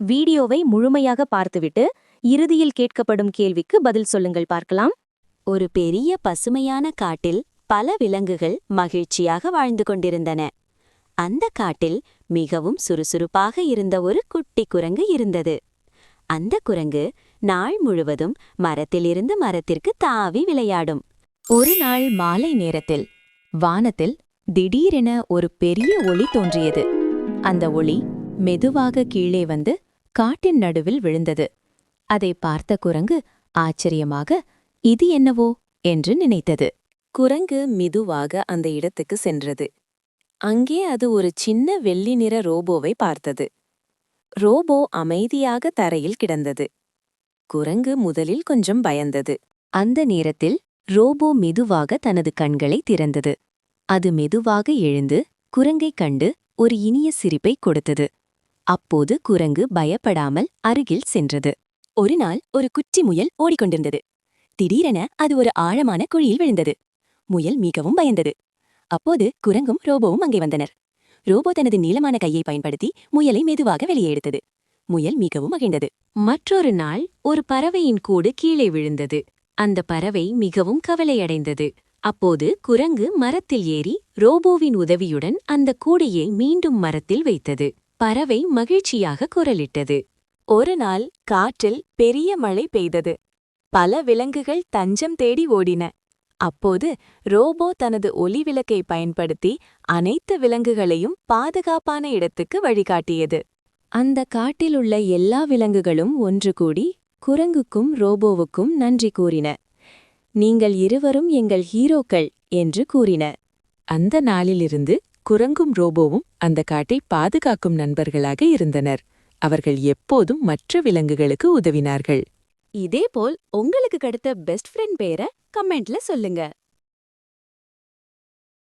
வீடியோவை முழுமையாக பார்த்துவிட்டு இறுதியில் கேட்கப்படும் கேள்விக்கு பதில் சொல்லுங்கள். பார்க்கலாம். ஒரு பெரிய பசுமையான காட்டில் பல விலங்குகள் மகிழ்ச்சியாக வாழ்ந்து கொண்டிருந்தன. அந்த காட்டில் மிகவும் சுறுசுறுப்பாக இருந்த ஒரு குட்டி குரங்கு இருந்தது. அந்த குரங்கு நாள் முழுவதும் மரத்திலிருந்து மரத்திற்கு தாவி விளையாடும். ஒரு நாள் மாலை நேரத்தில் வானத்தில் திடீரென ஒரு பெரிய ஒளி தோன்றியது. அந்த ஒளி மெதுவாக கீழே வந்து காட்டின் நடுவில் விழுந்தது. அதை பார்த்த குரங்கு ஆச்சரியமாக இது என்னவோ என்று நினைத்தது. குரங்கு மெதுவாக அந்த இடத்துக்கு சென்றது. அங்கே அது ஒரு சின்ன வெள்ளி நிற ரோபோவை பார்த்தது. ரோபோ அமைதியாக தரையில் கிடந்தது. குரங்கு முதலில் கொஞ்சம் பயந்தது. அந்த நேரத்தில் ரோபோ மெதுவாக தனது கண்களை திறந்தது. அது மெதுவாக எழுந்து குரங்கைக் கண்டு ஒரு இனிய சிரிப்பை கொடுத்தது. அப்போது குரங்கு பயப்படாமல் அருகில் சென்றது. ஒரு நாள் ஒரு குட்டி முயல் ஓடிக்கொண்டிருந்தது. திடீரென அது ஒரு ஆழமான குழியில் விழுந்தது. முயல் மிகவும் பயந்தது. அப்போது குரங்கும் ரோபோவும் அங்கே வந்தனர். ரோபோ தனது நீளமான கையை பயன்படுத்தி முயலை மெதுவாக வெளியே எடுத்தது. முயல் மிகவும் மகிழ்ந்தது. மற்றொரு நாள் ஒரு பறவையின் கூடு கீழே விழுந்தது. அந்த பறவை மிகவும் கவலையடைந்தது. அப்போது குரங்கு மரத்தில் ஏறி ரோபோவின் உதவியுடன் அந்த கூடையை மீண்டும் மரத்தில் வைத்தது. பறவை மகிழ்ச்சியாக குரலிட்டது. ஒரு நாள் காற்றில் பெரிய மழை பெய்தது. பல விலங்குகள் தஞ்சம் தேடி ஓடின. அப்போது ரோபோ தனது ஒளி விளக்கை பயன்படுத்தி அனைத்து விலங்குகளையும் பாதுகாப்பான இடத்துக்கு வழிகாட்டியது. அந்த காட்டிலுள்ள எல்லா விலங்குகளும் ஒன்று கூடி குரங்குக்கும் ரோபோவுக்கும் நன்றி கூறின. நீங்கள் இருவரும் எங்கள் ஹீரோக்கள் என்று கூறின. அந்த நாளிலிருந்து குரங்கும் ரோபோவும் அந்த காட்டை பாதுகாக்கும் நண்பர்களாக இருந்தனர். அவர்கள் எப்போதும் மற்ற விலங்குகளுக்கு உதவினார்கள். இதேபோல் உங்களுக்கு கிடைத்த பெஸ்ட் ஃப்ரெண்ட் பேரை கமெண்ட்ல சொல்லுங்க.